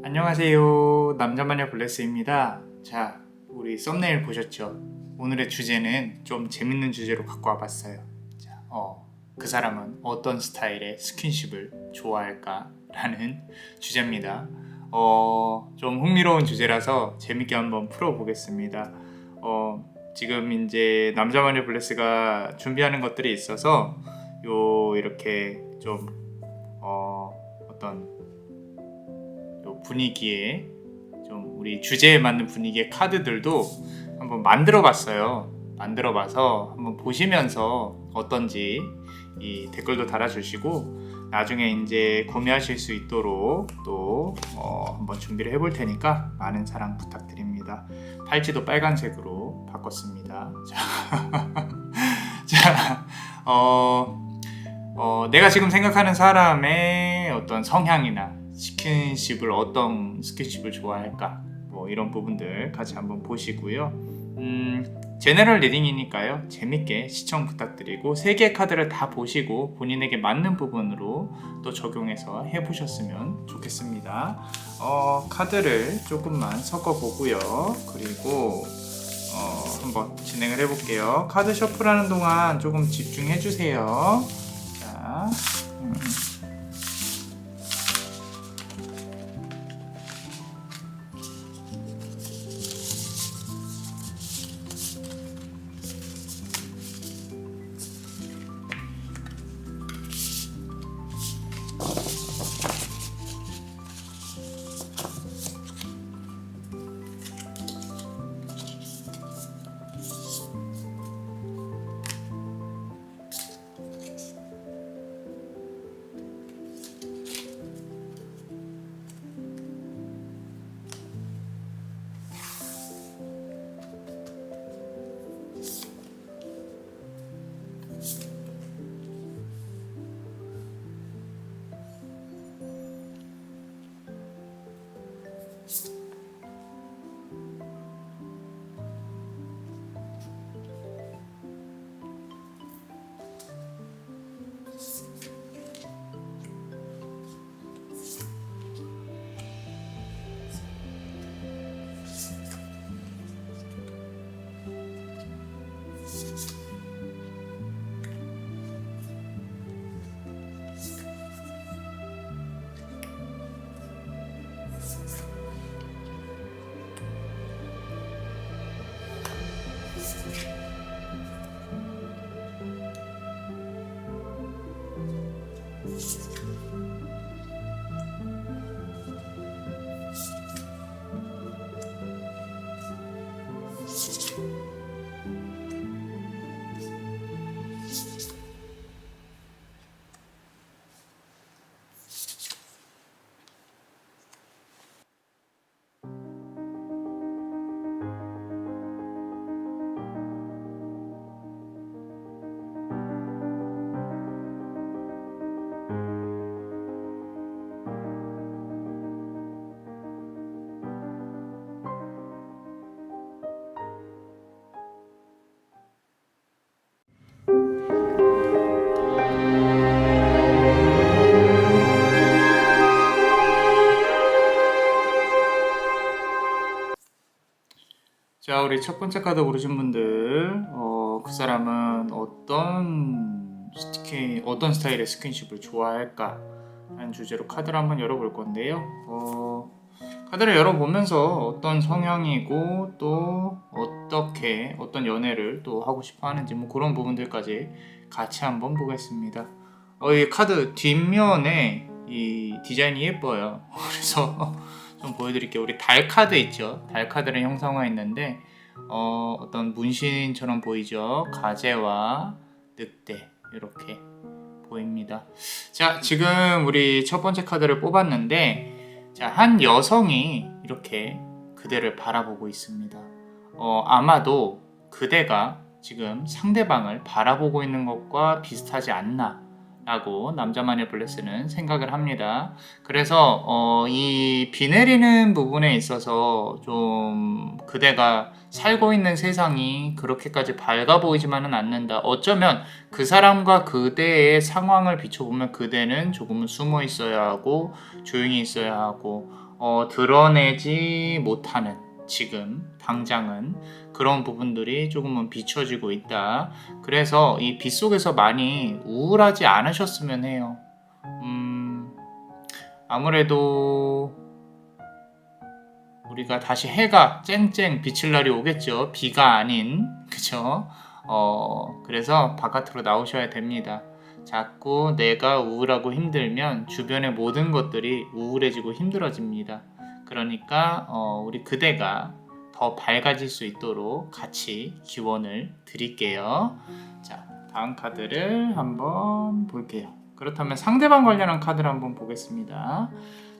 안녕하세요. 남자마녀 블레스입니다. 자, 우리 썸네일 보셨죠? 오늘의 주제는 좀 재밌는 주제로 갖고 와봤어요. 자, 그 사람은 어떤 스타일의 스킨십을 좋아할까? 라는 주제입니다. 좀 흥미로운 주제라서 재밌게 한번 풀어보겠습니다. 지금 이제 남자마녀 블레스가 준비하는 것들이 있어서 이렇게 좀 어떤 분위기에 좀 우리 주제에 맞는 분위기의 카드들도 한번 만들어 봤어요. 만들어 봐서 한번 보시면서 어떤지 이 댓글도 달아주시고 나중에 이제 구매하실 수 있도록 또 한번 준비를 해볼 테니까 많은 사랑 부탁드립니다. 팔찌도 빨간색으로 바꿨습니다. 자, 내가 지금 생각하는 사람의 어떤 성향이나 어떤 스킨십을 좋아할까 뭐 이런 부분들 같이 한번 보시고요. 제너럴 리딩이니까요. 재밌게 시청 부탁드리고 3개의 카드를 다 보시고 본인에게 맞는 부분으로 또 적용해서 해보셨으면 좋겠습니다. 카드를 조금만 섞어보고요. 그리고 한번 진행을 해볼게요. 카드 셔플하는 동안 조금 집중해주세요. 자, 자, 우리 첫 번째 카드 고르신 분들, 그 사람은 어떤 스타일의 스킨십을 좋아할까? 라는 주제로 카드를 한번 열어볼 건데요. 카드를 열어보면서 어떤 성향이고 또 어떤 연애를 또 하고 싶어 하는지 뭐 그런 부분들까지 같이 한번 보겠습니다. 이 카드 뒷면에 이 디자인이 예뻐요. 그래서 좀 보여드릴게요. 우리 달 카드 있죠? 달 카드를 형상화했는데 어떤 문신처럼 보이죠? 가재와 늑대 이렇게 보입니다. 자, 지금 우리 첫 번째 카드를 뽑았는데 자, 한 여성이 이렇게 그대를 바라보고 있습니다. 아마도 그대가 지금 상대방을 바라보고 있는 것과 비슷하지 않나 라고 남자마녀 블레스는 생각을 합니다. 그래서 이 비 내리는 부분에 있어서 좀 그대가 살고 있는 세상이 그렇게까지 밝아 보이지만은 않는다. 어쩌면 그 사람과 그대의 상황을 비춰보면 그대는 조금은 숨어 있어야 하고 조용히 있어야 하고 드러내지 못하는 지금 당장은 그런 부분들이 조금은 비춰지고 있다. 그래서 이 빛 속에서 많이 우울하지 않으셨으면 해요. 아무래도 우리가 다시 해가 쨍쨍 비칠 날이 오겠죠. 비가 아닌, 그죠? 그래서 바깥으로 나오셔야 됩니다. 자꾸 내가 우울하고 힘들면 주변의 모든 것들이 우울해지고 힘들어집니다. 그러니까 우리 그대가 더 밝아질 수 있도록 같이 기원을 드릴게요. 자, 다음 카드를 한번 볼게요. 그렇다면 상대방 관련한 카드를 한번 보겠습니다.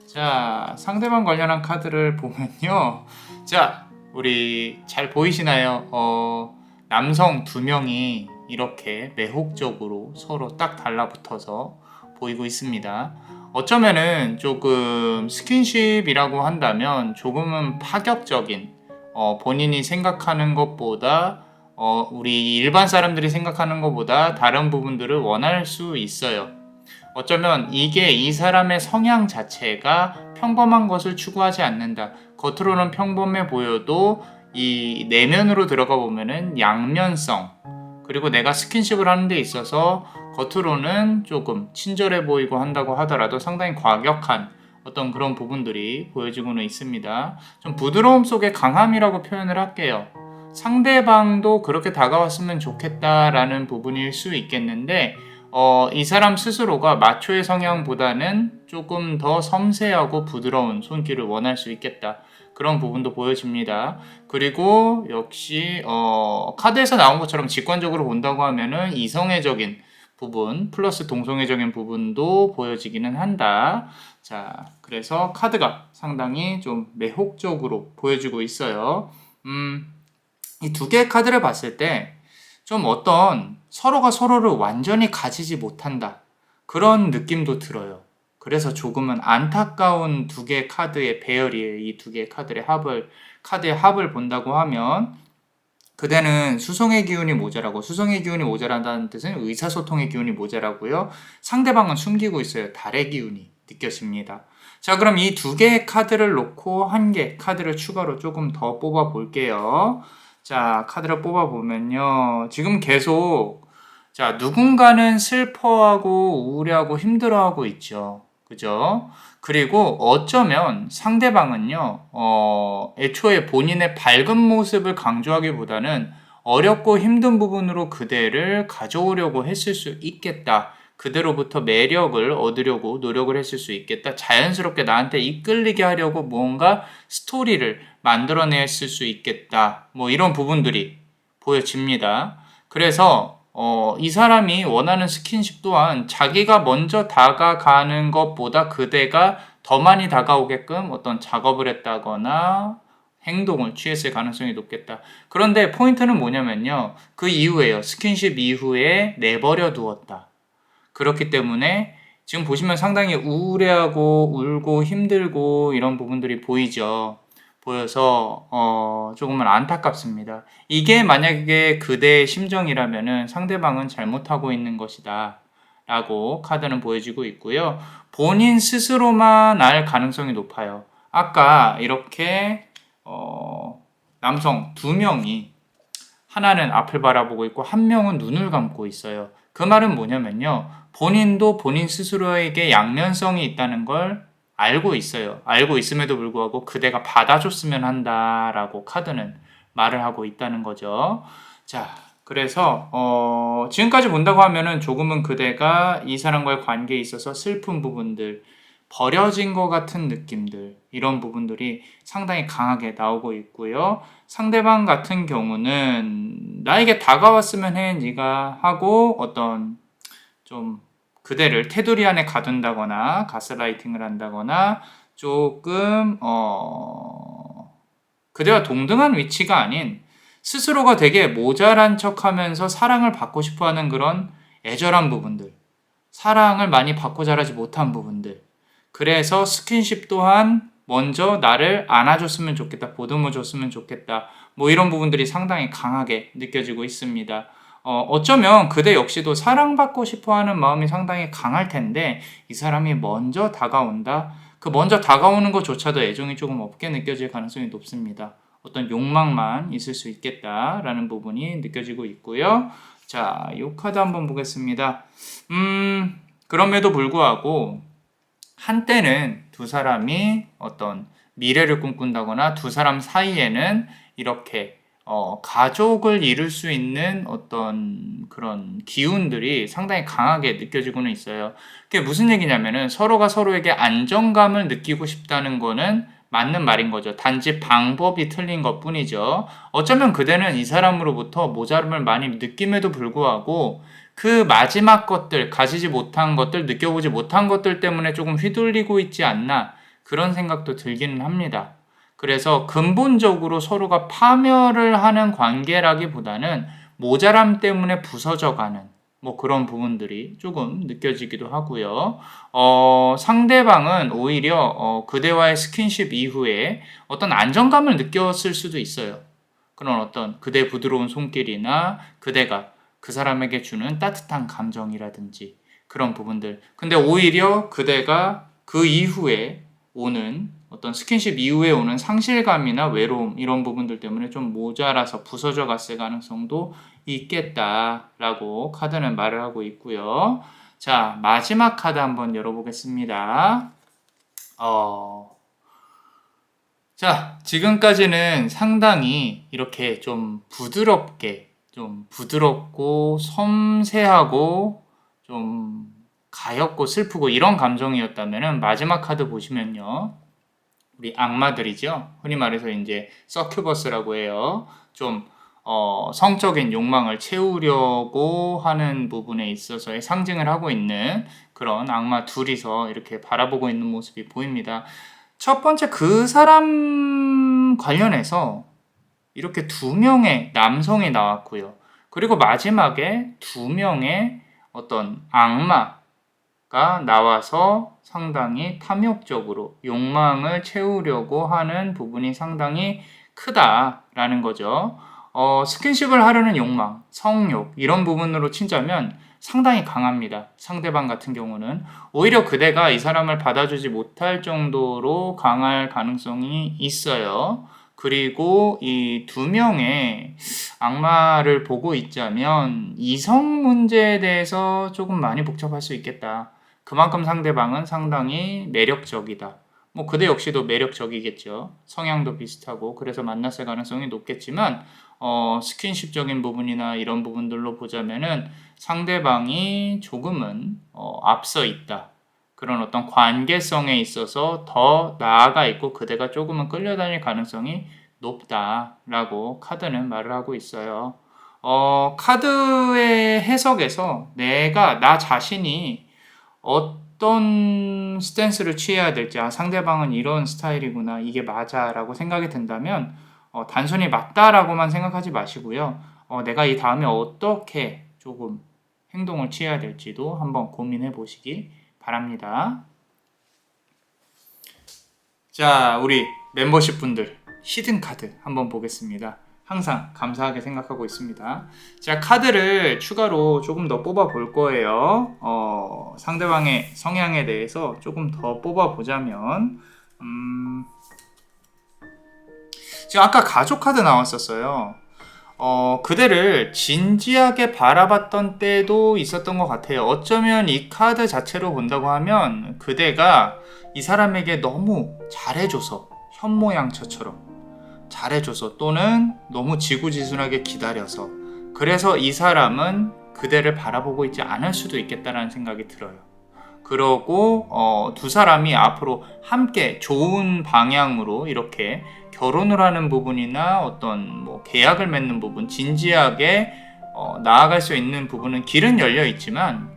자, 상대방 관련한 카드를 보면요. 자, 우리 잘 보이시나요? 남성 두 명이 이렇게 매혹적으로 서로 딱 달라붙어서 보이고 있습니다. 어쩌면은 조금 스킨십이라고 한다면 조금은 파격적인, 본인이 생각하는 것보다, 우리 일반 사람들이 생각하는 것보다 다른 부분들을 원할 수 있어요. 어쩌면 이게 이 사람의 성향 자체가 평범한 것을 추구하지 않는다. 겉으로는 평범해 보여도 이 내면으로 들어가 보면은 양면성, 그리고 내가 스킨십을 하는 데 있어서 겉으로는 조금 친절해 보이고 한다고 하더라도 상당히 과격한 어떤 그런 부분들이 보여지고는 있습니다. 좀 부드러움 속에 강함이라고 표현을 할게요. 상대방도 그렇게 다가왔으면 좋겠다라는 부분일 수 있겠는데, 이 사람 스스로가 마초의 성향보다는 조금 더 섬세하고 부드러운 손길을 원할 수 있겠다. 그런 부분도 보여집니다. 그리고 역시 카드에서 나온 것처럼 직관적으로 본다고 하면은 이성애적인 부분 플러스 동성애적인 부분도 보여지기는 한다. 자, 그래서 카드가 상당히 좀 매혹적으로 보여지고 있어요. 이 두 개의 카드를 봤을 때 좀 어떤 서로가 서로를 완전히 가지지 못한다. 그런 느낌도 들어요. 그래서 조금은 안타까운 두 개의 카드의 배열이에요. 이 두 개의 카드의 합을 본다고 하면 그대는 수성의 기운이 모자라고, 수성의 기운이 모자란다는 뜻은 의사소통의 기운이 모자라고요. 상대방은 숨기고 있어요. 달의 기운이 느껴집니다. 자, 그럼 이 두 개의 카드를 놓고 한 개 카드를 추가로 조금 더 뽑아 볼게요. 자, 카드를 뽑아 보면요. 지금 계속 자, 누군가는 슬퍼하고 우울해하고 힘들어하고 있죠. 그죠? 그리고 어쩌면 상대방은요, 애초에 본인의 밝은 모습을 강조하기보다는 어렵고 힘든 부분으로 그대를 가져오려고 했을 수 있겠다. 그대로부터 매력을 얻으려고 노력을 했을 수 있겠다. 자연스럽게 나한테 이끌리게 하려고 무언가 스토리를 만들어냈을 수 있겠다. 뭐 이런 부분들이 보여집니다. 그래서 이 사람이 원하는 스킨십 또한 자기가 먼저 다가가는 것보다 그대가 더 많이 다가오게끔 어떤 작업을 했다거나 행동을 취했을 가능성이 높겠다. 그런데 포인트는 뭐냐면요. 그 이후에요. 스킨십 이후에 내버려 두었다. 그렇기 때문에 지금 보시면 상당히 우울해하고 울고 힘들고 이런 부분들이 보이죠. 보여서 조금은 안타깝습니다. 이게 만약에 그대의 심정이라면은 상대방은 잘못하고 있는 것이다 라고 카드는 보여지고 있고요. 본인 스스로만 알 가능성이 높아요. 아까 이렇게 남성 두 명이 하나는 앞을 바라보고 있고 한 명은 눈을 감고 있어요. 그 말은 뭐냐면요. 본인도 본인 스스로에게 양면성이 있다는 걸 알고 있어요. 알고 있음에도 불구하고 그대가 받아줬으면 한다라고 카드는 말을 하고 있다는 거죠. 자, 그래서 지금까지 본다고 하면은 조금은 그대가 이 사람과의 관계에 있어서 슬픈 부분들, 버려진 것 같은 느낌들, 이런 부분들이 상당히 강하게 나오고 있고요. 상대방 같은 경우는 나에게 다가왔으면 해 네가 하고 어떤 좀 그대를 테두리 안에 가둔다거나 가스라이팅을 한다거나 조금 그대와 동등한 위치가 아닌 스스로가 되게 모자란 척하면서 사랑을 받고 싶어하는 그런 애절한 부분들, 사랑을 많이 받고 자라지 못한 부분들, 그래서 스킨십 또한 먼저 나를 안아줬으면 좋겠다, 보듬어줬으면 좋겠다, 뭐 이런 부분들이 상당히 강하게 느껴지고 있습니다. 어쩌면 그대 역시도 사랑받고 싶어하는 마음이 상당히 강할 텐데 이 사람이 먼저 다가온다? 그 먼저 다가오는 것조차도 애정이 조금 없게 느껴질 가능성이 높습니다. 어떤 욕망만 있을 수 있겠다라는 부분이 느껴지고 있고요. 자, 이 카드 한번 보겠습니다. 그럼에도 불구하고 한때는 두 사람이 어떤 미래를 꿈꾼다거나 두 사람 사이에는 이렇게 가족을 이룰 수 있는 어떤 그런 기운들이 상당히 강하게 느껴지고는 있어요. 그게 무슨 얘기냐면은 서로가 서로에게 안정감을 느끼고 싶다는 거는 맞는 말인 거죠. 단지 방법이 틀린 것 뿐이죠. 어쩌면 그대는 이 사람으로부터 모자람을 많이 느낌에도 불구하고 그 마지막 것들, 가지지 못한 것들, 느껴보지 못한 것들 때문에 조금 휘둘리고 있지 않나 그런 생각도 들기는 합니다. 그래서 근본적으로 서로가 파멸을 하는 관계라기보다는 모자람 때문에 부서져가는 뭐 그런 부분들이 조금 느껴지기도 하고요. 상대방은 오히려 그대와의 스킨십 이후에 어떤 안정감을 느꼈을 수도 있어요. 그런 어떤 그대 부드러운 손길이나 그대가 그 사람에게 주는 따뜻한 감정이라든지 그런 부분들. 근데 오히려 그대가 그 이후에 오는 어떤 스킨십 이후에 오는 상실감이나 외로움 이런 부분들 때문에 좀 모자라서 부서져 갔을 가능성도 있겠다라고 카드는 말을 하고 있고요. 자, 마지막 카드 한번 열어보겠습니다. 자, 지금까지는 상당히 이렇게 좀 부드럽게, 좀 부드럽고 섬세하고 좀 가엽고 슬프고 이런 감정이었다면은 마지막 카드 보시면요. 우리 악마들이죠. 흔히 말해서 이제 서큐버스라고 해요. 좀 성적인 욕망을 채우려고 하는 부분에 있어서의 상징을 하고 있는 그런 악마 둘이서 이렇게 바라보고 있는 모습이 보입니다. 첫 번째 그 사람 관련해서 이렇게 두 명의 남성이 나왔고요. 그리고 마지막에 두 명의 어떤 악마가 나와서 상당히 탐욕적으로 욕망을 채우려고 하는 부분이 상당히 크다라는 거죠. 스킨십을 하려는 욕망, 성욕 이런 부분으로 친자면 상당히 강합니다. 상대방 같은 경우는 오히려 그대가 이 사람을 받아주지 못할 정도로 강할 가능성이 있어요. 그리고 이 두 명의 악마를 보고 있자면 이성 문제에 대해서 조금 많이 복잡할 수 있겠다. 그만큼 상대방은 상당히 매력적이다. 뭐 그대 역시도 매력적이겠죠. 성향도 비슷하고 그래서 만났을 가능성이 높겠지만 스킨십적인 부분이나 이런 부분들로 보자면은 상대방이 조금은 앞서 있다. 그런 어떤 관계성에 있어서 더 나아가 있고 그대가 조금은 끌려다닐 가능성이 높다라고 카드는 말을 하고 있어요. 카드의 해석에서 나 자신이 어떤 스탠스를 취해야 될지, 상대방은 이런 스타일이구나, 이게 맞아 라고 생각이 든다면 단순히 맞다라고만 생각하지 마시고요. 내가 이 다음에 어떻게 조금 행동을 취해야 될지도 한번 고민해 보시기 바랍니다. 자, 우리 멤버십 분들 히든 카드 한번 보겠습니다. 항상 감사하게 생각하고 있습니다. 제가 카드를 추가로 조금 더 뽑아 볼 거예요. 상대방의 성향에 대해서 조금 더 뽑아 보자면 지금 아까 가족 카드 나왔었어요. 그대를 진지하게 바라봤던 때도 있었던 것 같아요. 어쩌면 이 카드 자체로 본다고 하면 그대가 이 사람에게 너무 잘해줘서 현모양처처럼 잘해줘서 또는 너무 지구지순하게 기다려서 그래서 이 사람은 그대를 바라보고 있지 않을 수도 있겠다라는 생각이 들어요. 그러고 두 사람이 앞으로 함께 좋은 방향으로 이렇게 결혼을 하는 부분이나 어떤 뭐 계약을 맺는 부분, 진지하게 나아갈 수 있는 부분은 길은 열려 있지만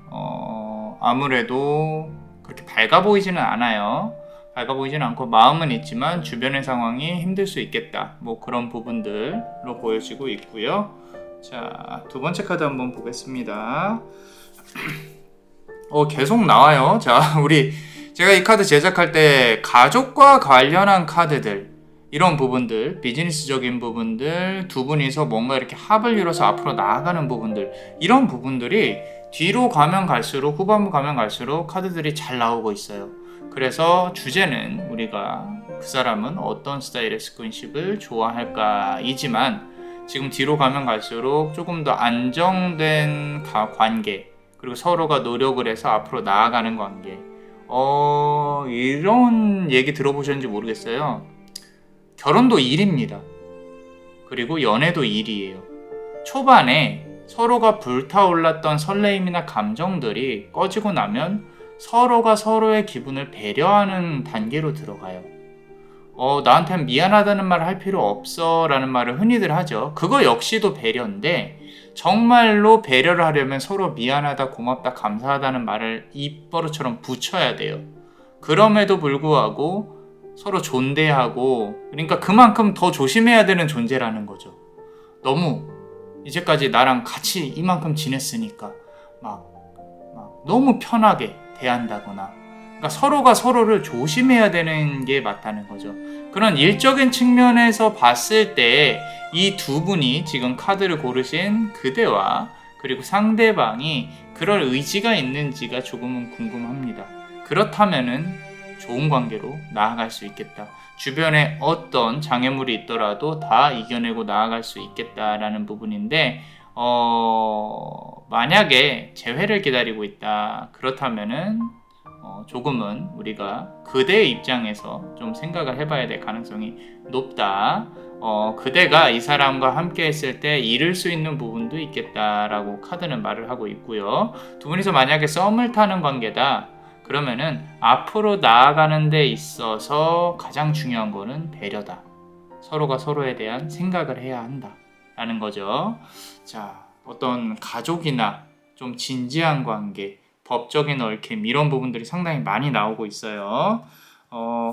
아무래도 그렇게 밝아 보이지는 않아요. 밝아 보이지는 않고 마음은 있지만 주변의 상황이 힘들 수 있겠다. 뭐 그런 부분들로 보여지고 있고요. 자, 두 번째 카드 한번 보겠습니다. 계속 나와요. 자, 제가 이 카드 제작할 때 가족과 관련한 카드들, 이런 부분들, 비즈니스적인 부분들, 두 분이서 뭔가 이렇게 합을 이뤄서 앞으로 나아가는 부분들, 이런 부분들이 뒤로 가면 갈수록, 후반부 가면 갈수록 카드들이 잘 나오고 있어요. 그래서 주제는 우리가 그 사람은 어떤 스타일의 스킨십을 좋아할까 이지만, 지금 뒤로 가면 갈수록 조금 더 안정된 관계, 그리고 서로가 노력을 해서 앞으로 나아가는 관계, 이런 얘기 들어보셨는지 모르겠어요. 결혼도 일입니다. 그리고 연애도 일이에요. 초반에 서로가 불타올랐던 설레임이나 감정들이 꺼지고 나면 서로가 서로의 기분을 배려하는 단계로 들어가요. 나한텐 미안하다는 말을 할 필요 없어 라는 말을 흔히들 하죠. 그거 역시도 배려인데, 정말로 배려를 하려면 서로 미안하다, 고맙다, 감사하다는 말을 입버릇처럼 붙여야 돼요. 그럼에도 불구하고 서로 존대하고, 그러니까 그만큼 더 조심해야 되는 존재라는 거죠. 너무 이제까지 나랑 같이 이만큼 지냈으니까 막 너무 편하게 대한다거나, 그러니까 서로가 서로를 조심해야 되는 게 맞다는 거죠. 그런 일적인 측면에서 봤을 때 이 두 분이 지금 카드를 고르신 그대와 그리고 상대방이 그럴 의지가 있는지가 조금은 궁금합니다. 그렇다면은 좋은 관계로 나아갈 수 있겠다. 주변에 어떤 장애물이 있더라도 다 이겨내고 나아갈 수 있겠다라는 부분인데, 만약에 재회를 기다리고 있다. 그렇다면은 조금은 우리가 그대의 입장에서 좀 생각을 해봐야 될 가능성이 높다. 그대가 이 사람과 함께 했을 때 잃을 수 있는 부분도 있겠다라고 카드는 말을 하고 있고요. 두 분이서 만약에 썸을 타는 관계다. 그러면은 앞으로 나아가는 데 있어서 가장 중요한 거는 배려다. 서로가 서로에 대한 생각을 해야 한다 라는 거죠. 자, 어떤 가족이나 좀 진지한 관계, 법적인 얽힘, 이런 부분들이 상당히 많이 나오고 있어요.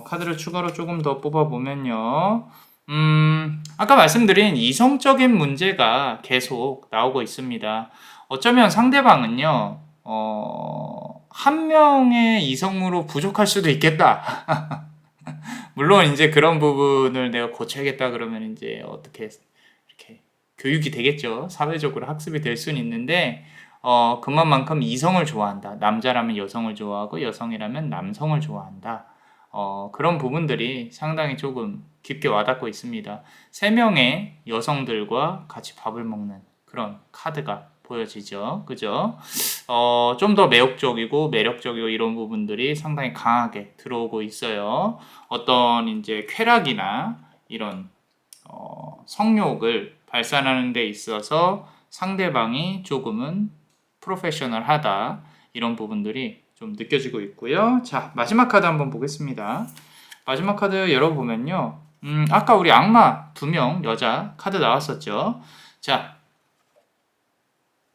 카드를 추가로 조금 더 뽑아보면요. 아까 말씀드린 이성적인 문제가 계속 나오고 있습니다. 어쩌면 상대방은요, 한 명의 이성으로 부족할 수도 있겠다. 물론 이제 그런 부분을 내가 고쳐야겠다 그러면 이제 어떻게 이렇게 교육이 되겠죠. 사회적으로 학습이 될 수는 있는데, 그만큼 이성을 좋아한다. 남자라면 여성을 좋아하고 여성이라면 남성을 좋아한다. 그런 부분들이 상당히 조금 깊게 와닿고 있습니다. 3명의 여성들과 같이 밥을 먹는 그런 카드가 보여지죠. 그죠? 좀 더 매력적이고 이런 부분들이 상당히 강하게 들어오고 있어요. 어떤 이제 쾌락이나 이런 성욕을 발산하는 데 있어서 상대방이 조금은 프로페셔널하다, 이런 부분들이 좀 느껴지고 있고요. 자, 마지막 카드 한번 보겠습니다. 마지막 카드 열어보면요. 아까 우리 악마 2명 여자 카드 나왔었죠. 자,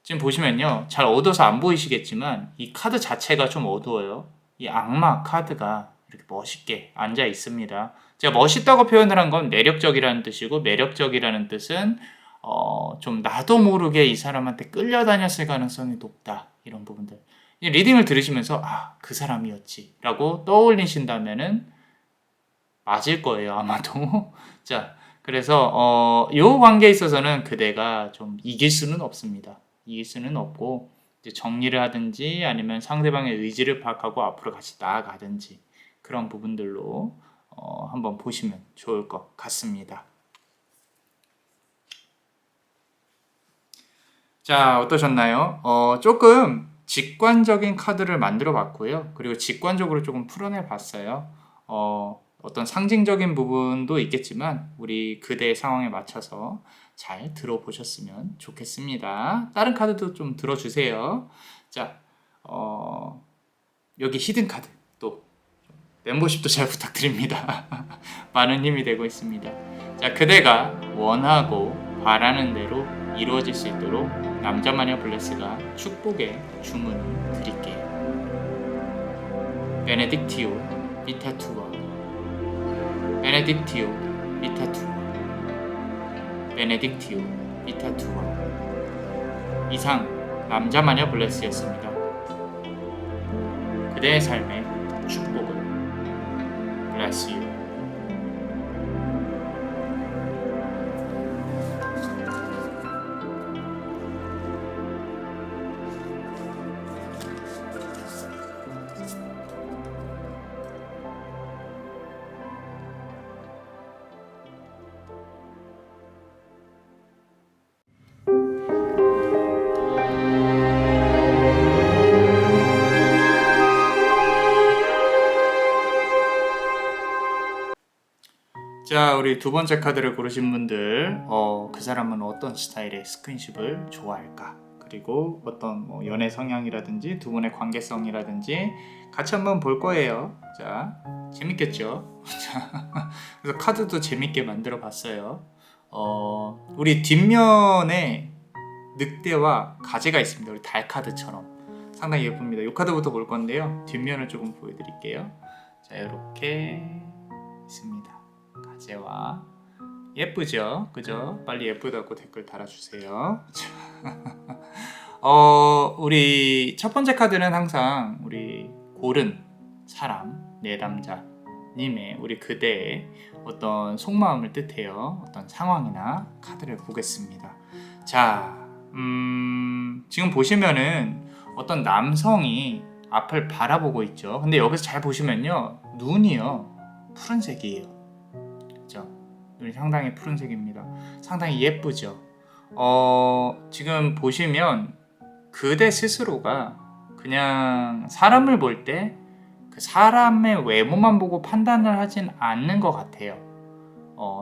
지금 보시면요. 잘 어두워서 안 보이시겠지만 이 카드 자체가 좀 어두워요. 이 악마 카드가 이렇게 멋있게 앉아 있습니다. 제가 멋있다고 표현을 한 건 매력적이라는 뜻이고, 매력적이라는 뜻은 좀 나도 모르게 이 사람한테 끌려다녔을 가능성이 높다. 이런 부분들. 이 리딩을 들으시면서 그 사람이었지 라고 떠올리신다면은 맞을 거예요, 아마도. 자, 그래서 이 관계에 있어서는 그대가 좀 이길 수는 없습니다. 이길 수는 없고, 이제 정리를 하든지 아니면 상대방의 의지를 파악하고 앞으로 같이 나아가든지, 그런 부분들로 한번 보시면 좋을 것 같습니다. 자, 어떠셨나요? 조금 직관적인 카드를 만들어 봤고요. 그리고 직관적으로 조금 풀어내 봤어요. 어떤 상징적인 부분도 있겠지만 우리 그대의 상황에 맞춰서 잘 들어보셨으면 좋겠습니다. 다른 카드도 좀 들어주세요. 자, 여기 히든 카드 또 멤버십도 잘 부탁드립니다. 많은 힘이 되고 있습니다. 자, 그대가 원하고 바라는 대로 이루어질 수 있도록 남자마녀 블레스가 축복의 주문을 드릴게요. 베네딕티오 비타투아, 베네딕티오 비타투아, 베네딕티오 비타투아. 이상 남자마녀 블레스였습니다. 그대의 삶의 축복을 Bless you. 자, 우리 두 번째 카드를 고르신 분들, 그 사람은 어떤 스타일의 스킨십을 좋아할까? 그리고 어떤 뭐 연애 성향이라든지 두 분의 관계성이라든지 같이 한번 볼 거예요. 자, 재밌겠죠? 자, 그래서 카드도 재밌게 만들어 봤어요. 우리 뒷면에 늑대와 가재가 있습니다. 우리 달 카드처럼 상당히 예쁩니다. 이 카드부터 볼 건데요. 뒷면을 조금 보여드릴게요. 자, 이렇게 있습니다. 가재와 예쁘죠? 그죠? 빨리 예쁘다고 댓글 달아주세요. 우리 첫 번째 카드는 항상 우리 고른 사람, 내담자 님의 우리 그대의 어떤 속마음을 뜻해요. 어떤 상황이나 카드를 보겠습니다. 자, 지금 보시면은 어떤 남성이 앞을 바라보고 있죠. 근데 여기서 잘 보시면요, 눈이요 푸른색이에요. 그죠? 눈이 상당히 푸른색입니다. 상당히 예쁘죠. 지금 보시면 그대 스스로가 그냥 사람을 볼 때 그 사람의 외모만 보고 판단을 하진 않는 것 같아요.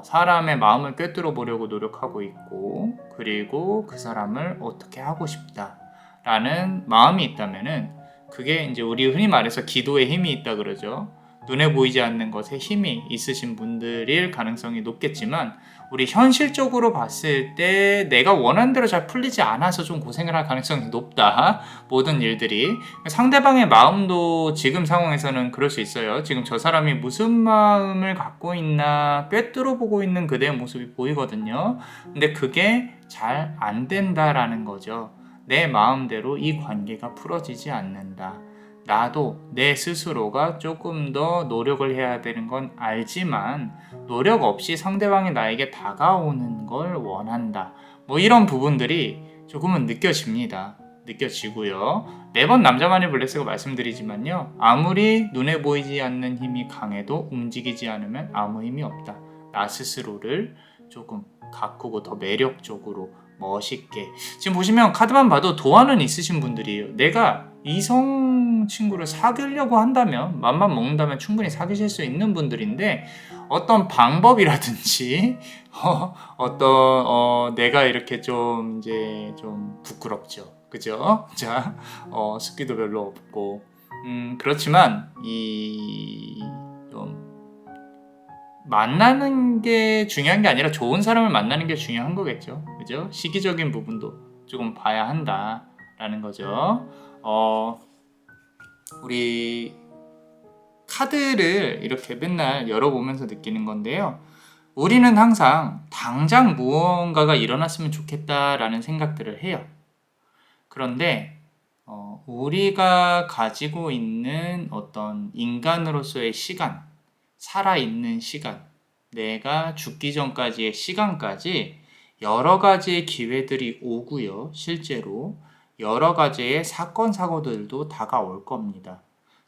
사람의 마음을 꿰뚫어 보려고 노력하고 있고, 그리고 그 사람을 어떻게 하고 싶다라는 마음이 있다면은 그게 이제 우리 흔히 말해서 기도에 힘이 있다 그러죠. 눈에 보이지 않는 것에 힘이 있으신 분들일 가능성이 높겠지만, 우리 현실적으로 봤을 때 내가 원하는 대로 잘 풀리지 않아서 좀 고생을 할 가능성이 높다. 모든 일들이. 상대방의 마음도 지금 상황에서는 그럴 수 있어요. 지금 저 사람이 무슨 마음을 갖고 있나 꿰뚫어 보고 있는 그대의 모습이 보이거든요. 근데 그게 잘 안 된다라는 거죠. 내 마음대로 이 관계가 풀어지지 않는다. 나도 내 스스로가 조금 더 노력을 해야 되는 건 알지만 노력 없이 상대방이 나에게 다가오는 걸 원한다. 뭐 이런 부분들이 조금은 느껴집니다. 느껴지고요. 매번 남자만의 블레스가 말씀드리지만요. 아무리 눈에 보이지 않는 힘이 강해도 움직이지 않으면 아무 힘이 없다. 나 스스로를 조금 가꾸고 더 매력적으로 멋있게. 지금 보시면 카드만 봐도 도안은 있으신 분들이에요. 내가 이성 친구를 사귀려고 한다면, 맘만 먹는다면 충분히 사귀실 수 있는 분들인데, 어떤 방법이라든지 내가 이렇게 좀 이제 좀 부끄럽죠. 그죠? 자, 습기도 별로 없고, 그렇지만 좀 만나는 게 중요한 게 아니라 좋은 사람을 만나는 게 중요한 거겠죠. 그죠? 시기적인 부분도 조금 봐야 한다라는 거죠. 우리 카드를 이렇게 맨날 열어보면서 느끼는 건데요. 우리는 항상 당장 무언가가 일어났으면 좋겠다라는 생각들을 해요. 그런데 우리가 가지고 있는 어떤 인간으로서의 시간, 살아있는 시간, 내가 죽기 전까지의 시간까지 여러 가지의 기회들이 오고요. 실제로 여러 가지의 사건, 사고들도 다가올 겁니다.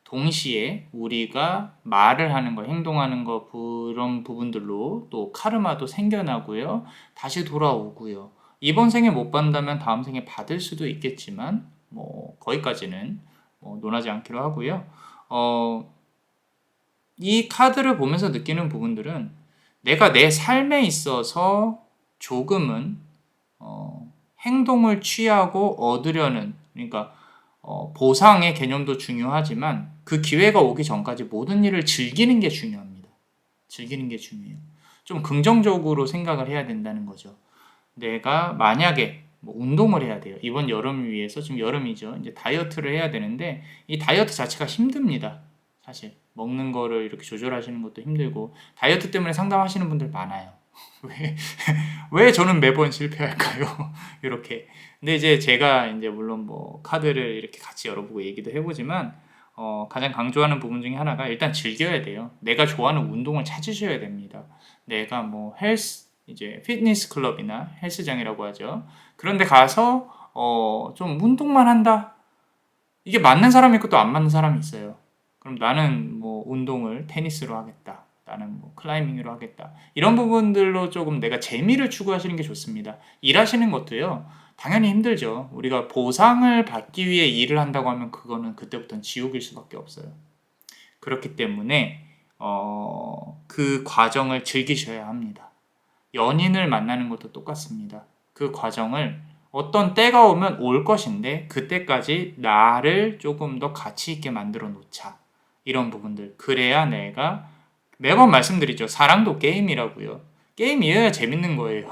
동시에 우리가 말을 하는 거, 행동하는 거, 그런 부분들로 또 카르마도 생겨나고요. 다시 돌아오고요. 이번 생에 못 받는다면 다음 생에 받을 수도 있겠지만 뭐 거기까지는 논하지 않기로 하고요. 이 카드를 보면서 느끼는 부분들은 내가 내 삶에 있어서 조금은 행동을 취하고 얻으려는, 그러니까 보상의 개념도 중요하지만 그 기회가 오기 전까지 모든 일을 즐기는 게 중요합니다. 즐기는 게 중요해요. 좀 긍정적으로 생각을 해야 된다는 거죠. 내가 만약에 운동을 해야 돼요. 이번 여름을 위해서, 지금 여름이죠. 이제 다이어트를 해야 되는데 이 다이어트 자체가 힘듭니다. 사실 먹는 거를 이렇게 조절하시는 것도 힘들고 다이어트 때문에 상담하시는 분들 많아요. 왜 저는 매번 실패할까요? 이렇게. 근데 이제 제가 이제 물론 뭐 카드를 이렇게 같이 열어보고 얘기도 해보지만 가장 강조하는 부분 중에 하나가 일단 즐겨야 돼요. 내가 좋아하는 운동을 찾으셔야 됩니다. 내가 뭐 이제 피트니스 클럽이나 헬스장이라고 하죠. 그런데 가서 좀 운동만 한다. 이게 맞는 사람이 있고 또 안 맞는 사람이 있어요. 그럼 나는 뭐 운동을 테니스로 하겠다. 나는 뭐 클라이밍으로 하겠다. 이런 부분들로 조금 내가 재미를 추구하시는 게 좋습니다. 일하시는 것도요. 당연히 힘들죠. 우리가 보상을 받기 위해 일을 한다고 하면 그거는 그때부터는 지옥일 수밖에 없어요. 그렇기 때문에 그 과정을 즐기셔야 합니다. 연인을 만나는 것도 똑같습니다. 그 과정을 어떤 때가 오면 올 것인데 그때까지 나를 조금 더 가치 있게 만들어 놓자. 이런 부분들. 그래야 내가 매번 말씀드리죠. 사랑도 게임이라고요. 게임이어야 재밌는 거예요.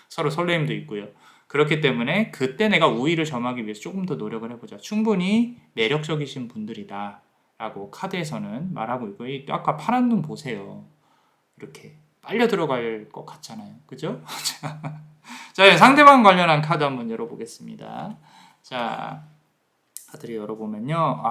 서로 설레임도 있고요. 그렇기 때문에 그때 내가 우위를 점하기 위해서 조금 더 노력을 해보자. 충분히 매력적이신 분들이다. 라고 카드에서는 말하고 있고, 아까 파란 눈 보세요. 이렇게 빨려 들어갈 것 같잖아요. 그죠? 자, 상대방 관련한 카드 한번 열어보겠습니다. 자, 카드를 열어보면요.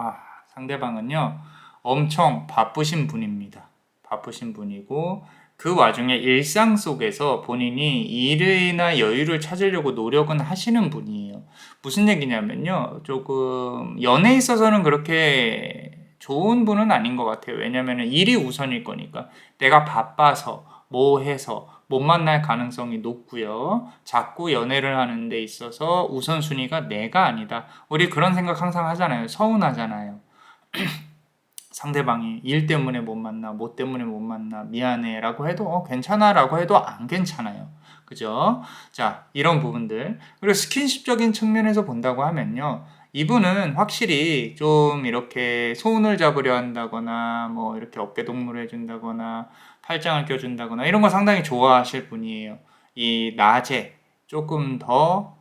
상대방은요. 엄청 바쁘신 분입니다. 바쁘신 분이고, 그 와중에 일상 속에서 본인이 일이나 여유를 찾으려고 노력은 하시는 분이에요. 무슨 얘기냐면요. 조금 연애에 있어서는 그렇게 좋은 분은 아닌 것 같아요. 왜냐면 일이 우선일 거니까. 내가 바빠서 뭐 해서 못 만날 가능성이 높고요. 자꾸 연애를 하는 데 있어서 우선순위가 내가 아니다. 우리 그런 생각 항상 하잖아요. 서운하잖아요. 상대방이 일 때문에 못 만나, 뭐 때문에 못 만나, 미안해 라고 해도 괜찮아 라고 해도 안 괜찮아요. 그죠? 자, 이런 부분들. 그리고 스킨십적인 측면에서 본다고 하면요. 이분은 확실히 좀 이렇게 손을 잡으려 한다거나, 뭐 이렇게 어깨 동무를 해준다거나, 팔짱을 껴준다거나, 이런 거 상당히 좋아하실 분이에요. 이 낮에 조금 더,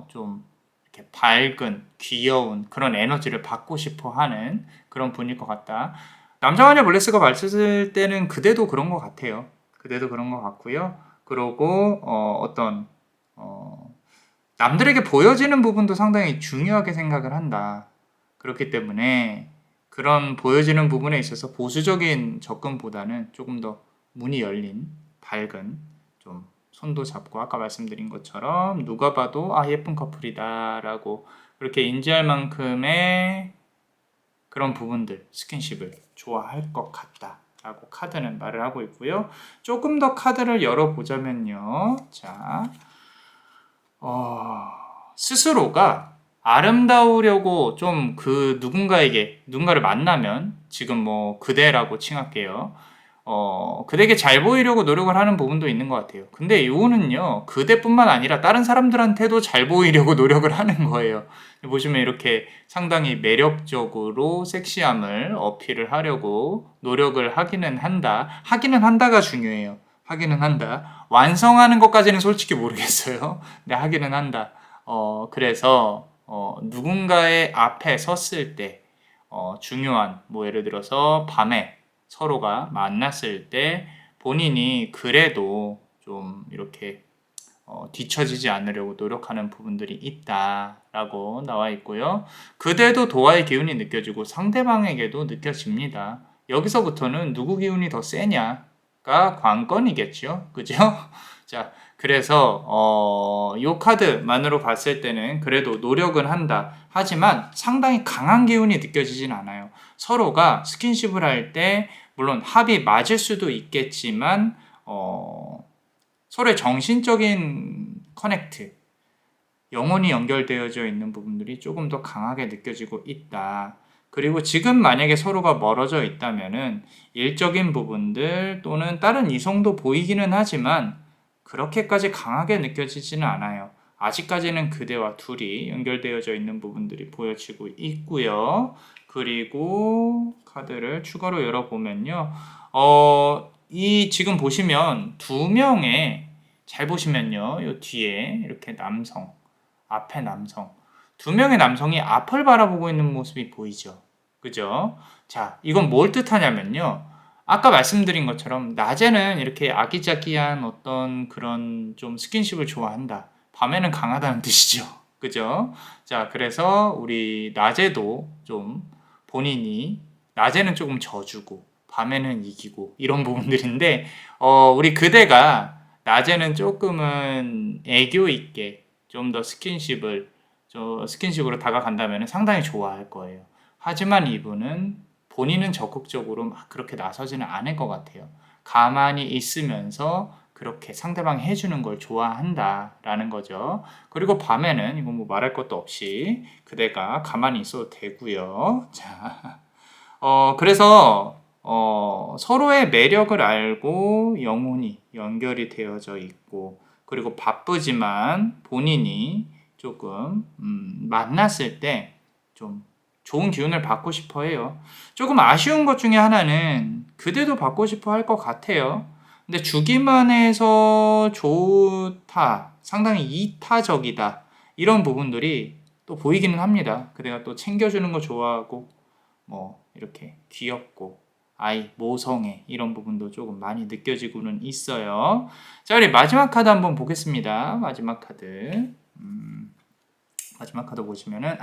좀 이렇게 밝은, 귀여운 그런 에너지를 받고 싶어 하는 그런 분일 것 같다. 남자와녀 블레스가 봤을 때는 그대도 그런 것 같아요. 그대도 그런 것 같고요. 그러고 어떤 남들에게 보여지는 부분도 상당히 중요하게 생각을 한다. 그렇기 때문에 그런 보여지는 부분에 있어서 보수적인 접근보다는 조금 더 문이 열린 밝은 좀 손도 잡고 아까 말씀드린 것처럼 누가 봐도 예쁜 커플이다라고 그렇게 인지할 만큼의 그런 부분들, 스킨십을 좋아할 것 같다 라고 카드는 말을 하고 있고요. 조금 더 카드를 열어보자면요. 자, 스스로가 아름다우려고 좀 그 누군가를 만나면 지금 뭐 그대라고 칭할게요. 그대에게 잘 보이려고 노력을 하는 부분도 있는 것 같아요. 근데 이거는요, 그대뿐만 아니라 다른 사람들한테도 잘 보이려고 노력을 하는 거예요. 보시면 이렇게 상당히 매력적으로 섹시함을 어필을 하려고 노력을 하기는 한다. 하기는 한다가 중요해요. 하기는 한다. 완성하는 것까지는 솔직히 모르겠어요. 근데 하기는 한다. 그래서, 누군가의 앞에 섰을 때, 중요한, 뭐 예를 들어서 밤에 서로가 만났을 때 본인이 그래도 좀 이렇게 뒤처지지 않으려고 노력하는 부분들이 있다라고 나와 있고요. 그대도 도화의 기운이 느껴지고 상대방에게도 느껴집니다. 여기서부터는 누구 기운이 더 세냐가 관건이겠죠. 그죠? 자, 그래서 이 카드만으로 봤을 때는 그래도 노력은 한다. 하지만 상당히 강한 기운이 느껴지진 않아요. 서로가 스킨십을 할 때 물론 합이 맞을 수도 있겠지만 서로의 정신적인 커넥트, 영혼이 연결되어져 있는 부분들이 조금 더 강하게 느껴지고 있다. 그리고 지금 만약에 서로가 멀어져 있다면은 일적인 부분들 또는 다른 이성도 보이기는 하지만 그렇게까지 강하게 느껴지지는 않아요. 아직까지는 그대와 둘이 연결되어져 있는 부분들이 보여지고 있고요. 그리고 카드를 추가로 열어보면요. 이 지금 보시면 두 명의 잘 보시면요. 이 뒤에 이렇게 앞에 남성. 두 명의 남성이 앞을 바라보고 있는 모습이 보이죠. 그죠? 자, 이건 뭘 뜻하냐면요. 아까 말씀드린 것처럼 낮에는 이렇게 아기자기한 어떤 그런 좀 스킨십을 좋아한다. 밤에는 강하다는 뜻이죠. 그죠? 자, 그래서 우리 낮에도 좀 본인이 낮에는 조금 져주고 밤에는 이기고 이런 부분들인데 우리 그대가 낮에는 조금은 애교 있게 좀 더 스킨십으로 다가간다면 상당히 좋아할 거예요. 하지만 이분은 본인은 적극적으로 막 그렇게 나서지는 않을 것 같아요. 가만히 있으면서 그렇게 상대방이 해주는 걸 좋아한다라는 거죠. 그리고 밤에는 이건 뭐 말할 것도 없이 그대가 가만히 있어도 되고요. 자, 그래서 서로의 매력을 알고 영혼이 연결이 되어져 있고, 그리고 바쁘지만 본인이 조금 만났을 때 좀 좋은 기운을 받고 싶어 해요. 조금 아쉬운 것 중에 하나는 그대도 받고 싶어 할 것 같아요. 근데 주기만 해서 좋다, 상당히 이타적이다, 이런 부분들이 또 보이기는 합니다. 그대가 또 챙겨주는 거 좋아하고, 뭐 이렇게 귀엽고 아이 모성애, 이런 부분도 조금 많이 느껴지고는 있어요. 자, 우리 마지막 카드 한번 보겠습니다. 마지막 카드. 마지막 카드 보시면은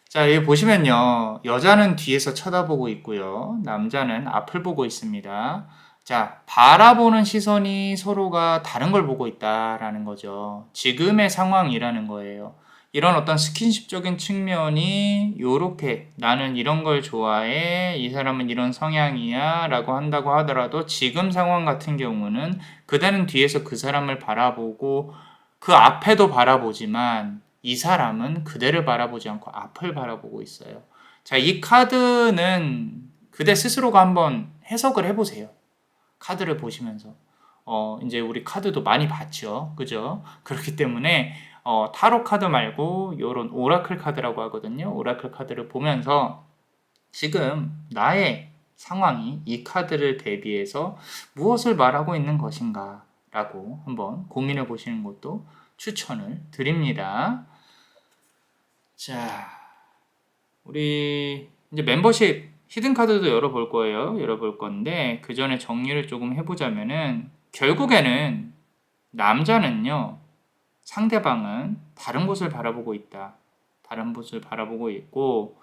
자, 여기 보시면요, 여자는 뒤에서 쳐다보고 있고요, 남자는 앞을 보고 있습니다. 자, 바라보는 시선이 서로가 다른 걸 보고 있다라는 거죠. 지금의 상황이라는 거예요. 이런 어떤 스킨십적인 측면이 요렇게 나는 이런 걸 좋아해, 이 사람은 이런 성향이야 라고 한다고 하더라도, 지금 상황 같은 경우는 그대는 뒤에서 그 사람을 바라보고 그 앞에도 바라보지만 이 사람은 그대를 바라보지 않고 앞을 바라보고 있어요. 자, 이 카드는 그대 스스로가 한번 해석을 해보세요. 카드를 보시면서. 이제 우리 카드도 많이 봤죠. 그죠? 그렇기 때문에, 타로 카드 말고 요런 오라클 카드라고 하거든요. 오라클 카드를 보면서 지금 나의 상황이 이 카드를 대비해서 무엇을 말하고 있는 것인가 라고 한번 고민해 보시는 것도 추천을 드립니다. 자, 우리 이제 멤버십 히든 카드도 열어볼 거예요. 열어볼 건데, 그 전에 정리를 조금 해보자면은, 결국에는 남자는요, 상대방은 다른 곳을 바라보고 있다. 다른 곳을 바라보고 있고,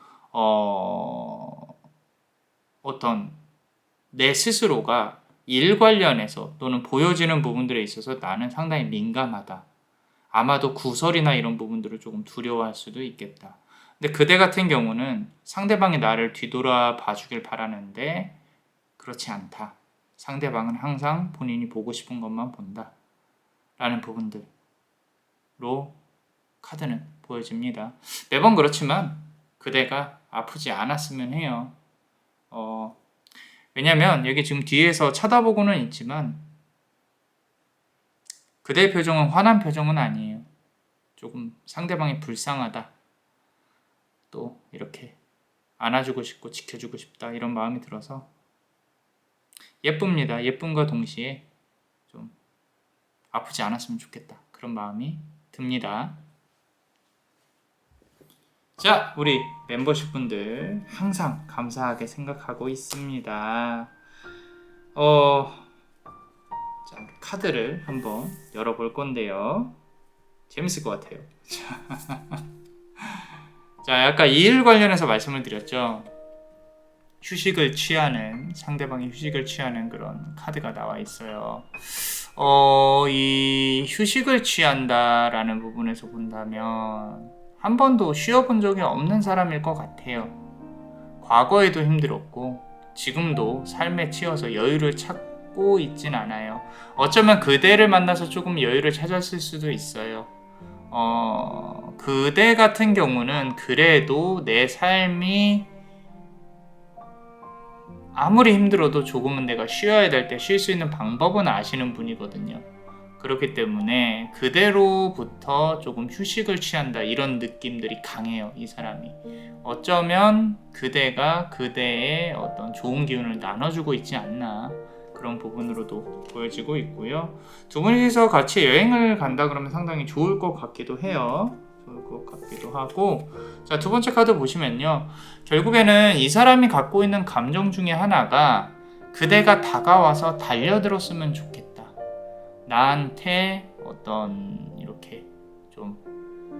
어떤 내 스스로가 일 관련해서 또는 보여지는 부분들에 있어서 나는 상당히 민감하다. 아마도 구설이나 이런 부분들을 조금 두려워할 수도 있겠다. 근데 그대 같은 경우는 상대방이 나를 뒤돌아 봐주길 바라는데 그렇지 않다. 상대방은 항상 본인이 보고 싶은 것만 본다. 라는 부분들로 카드는 보여집니다. 매번 그렇지만 그대가 아프지 않았으면 해요. 왜냐면 여기 지금 뒤에서 쳐다보고는 있지만 그대의 표정은 화난 표정은 아니에요. 조금 상대방이 불쌍하다, 또 이렇게 안아주고 싶고 지켜주고 싶다, 이런 마음이 들어서 예쁩니다. 예쁨과 동시에 좀 아프지 않았으면 좋겠다, 그런 마음이 듭니다. 자, 우리 멤버십 분들 항상 감사하게 생각하고 있습니다. 자, 우리 카드를 한번 열어볼 건데요. 재밌을 것 같아요. 자, 아까 이 일 관련해서 말씀을 드렸죠. 휴식을 취하는, 상대방이 휴식을 취하는 그런 카드가 나와 있어요. 이 휴식을 취한다라는 부분에서 본다면 한 번도 쉬어본 적이 없는 사람일 것 같아요. 과거에도 힘들었고 지금도 삶에 치여서 여유를 찾고 있진 않아요. 어쩌면 그대를 만나서 조금 여유를 찾았을 수도 있어요. 그대 같은 경우는 그래도 내 삶이 아무리 힘들어도 조금은 내가 쉬어야 될 때 쉴 수 있는 방법은 아시는 분이거든요. 그렇기 때문에 그대로부터 조금 휴식을 취한다, 이런 느낌들이 강해요. 이 사람이 어쩌면 그대가 그대의 어떤 좋은 기운을 나눠주고 있지 않나, 그런 부분으로도 보여지고 있고요. 두 분이서 같이 여행을 간다 그러면 상당히 좋을 것 같기도 해요. 좋을 것 같기도 하고. 자, 두 번째 카드 보시면요, 결국에는 이 사람이 갖고 있는 감정 중에 하나가 그대가 다가와서 달려들었으면 좋겠다, 나한테 어떤 이렇게 좀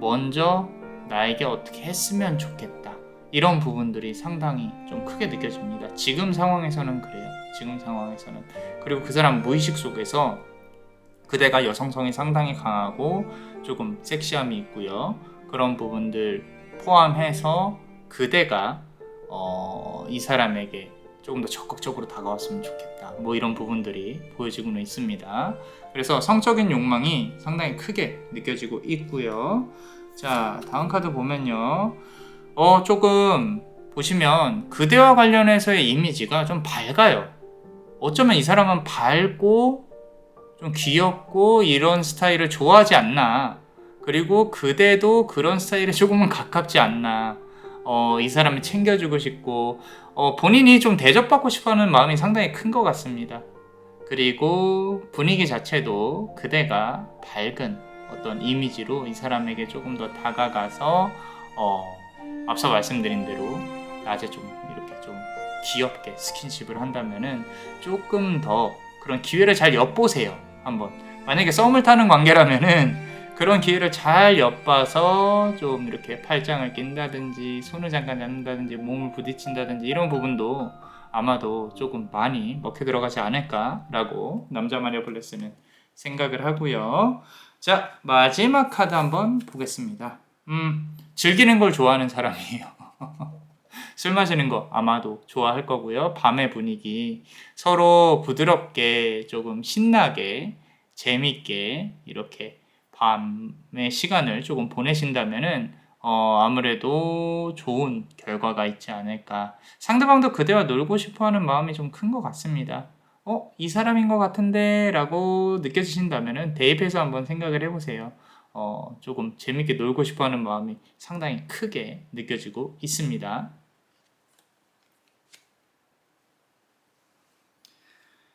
먼저 나에게 어떻게 했으면 좋겠다, 이런 부분들이 상당히 좀 크게 느껴집니다. 지금 상황에서는 그래요. 지금 상황에서는. 그리고 그 사람 무의식 속에서 그대가 여성성이 상당히 강하고 조금 섹시함이 있고요. 그런 부분들 포함해서 그대가 이 사람에게 조금 더 적극적으로 다가왔으면 좋겠다, 뭐 이런 부분들이 보여지고는 있습니다. 그래서 성적인 욕망이 상당히 크게 느껴지고 있고요. 자, 다음 카드 보면요, 조금 보시면 그대와 관련해서의 이미지가 좀 밝아요. 어쩌면 이 사람은 밝고 좀 귀엽고 이런 스타일을 좋아하지 않나. 그리고 그대도 그런 스타일에 조금은 가깝지 않나. 이 사람을 챙겨주고 싶고 본인이 좀 대접받고 싶어하는 마음이 상당히 큰 것 같습니다. 그리고 분위기 자체도 그대가 밝은 어떤 이미지로 이 사람에게 조금 더 다가가서 앞서 말씀드린 대로 낮에 좀 이렇게 좀 귀엽게 스킨십을 한다면은 조금 더 그런 기회를 잘 엿보세요. 한번 만약에 썸을 타는 관계라면은 그런 기회를 잘 엿봐서 좀 이렇게 팔짱을 낀다든지 손을 잠깐 잡는다든지 몸을 부딪힌다든지 이런 부분도 아마도 조금 많이 먹혀 들어가지 않을까라고 남자 마녀 블레스는 생각을 하고요. 자, 마지막 카드 한번 보겠습니다. 즐기는 걸 좋아하는 사람이에요. 술 마시는 거 아마도 좋아할 거고요. 밤의 분위기 서로 부드럽게 조금 신나게 재밌게 이렇게 밤의 시간을 조금 보내신다면은 아무래도 좋은 결과가 있지 않을까. 상대방도 그대와 놀고 싶어하는 마음이 좀 큰 것 같습니다. 이 사람인 것 같은데 라고 느껴지신다면은 대입해서 한번 생각을 해보세요. 조금 재밌게 놀고 싶어하는 마음이 상당히 크게 느껴지고 있습니다.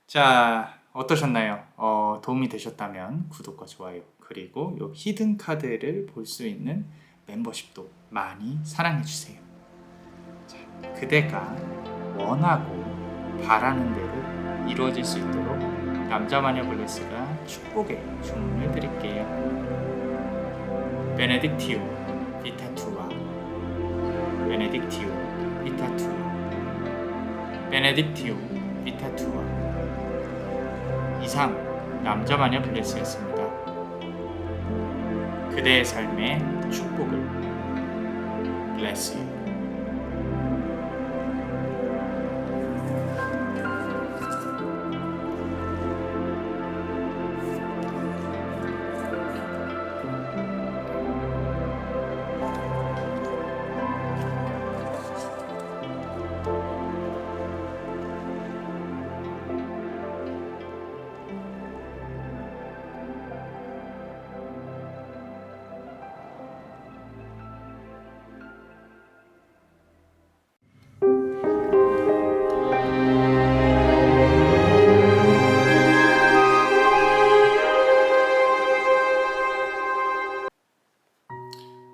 자, 어떠셨나요? 도움이 되셨다면 구독과 좋아요 그리고 요 히든 카드를 볼 수 있는 멤버십도 많이 사랑해주세요. 자, 그대가 원하고 바라는 대로 이루어질 수 있도록 남자마녀 블레스가 축복의 주문을 드릴게요. 베네딕티오 비타투아 베네딕티오 비타투아 베네딕티오 비타투아 이상 남자마녀 블레스였습니다. 그대의 삶의 축복을 Bless you.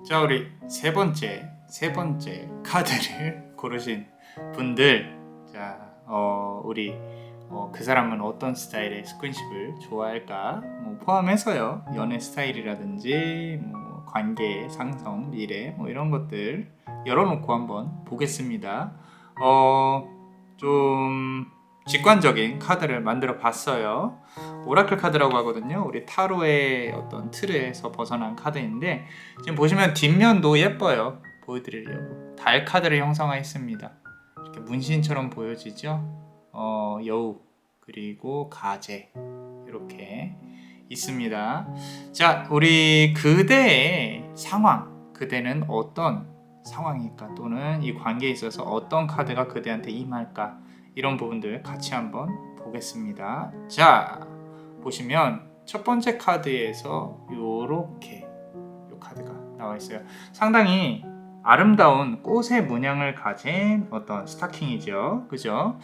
자, 우리 세 번째 카드를 고르신 분들, 자, 우리 그 사람은 어떤 스타일의 스킨십을 좋아할까 포함해서요, 연애 스타일이라든지 관계 상성, 미래 이런 것들 열어놓고 한번 보겠습니다. 좀 직관적인 카드를 만들어 봤어요. 오라클 카드라고 하거든요. 우리 타로의 어떤 틀에서 벗어난 카드인데 지금 보시면 뒷면도 예뻐요. 보여드리려고 달 카드를 형성했습니다. 이렇게 문신처럼 보여지죠. 여우 그리고 가재 이렇게 있습니다. 자, 우리 그대의 상황, 그대는 어떤 상황일까, 또는 이 관계에 있어서 어떤 카드가 그대한테 임할까, 이런 부분들 같이 한번 보겠습니다. 자, 보시면 첫 번째 카드에서 요렇게 요 카드가 나와 있어요. 상당히 아름다운 꽃의 문양을 가진 어떤 스타킹이죠. 그죠?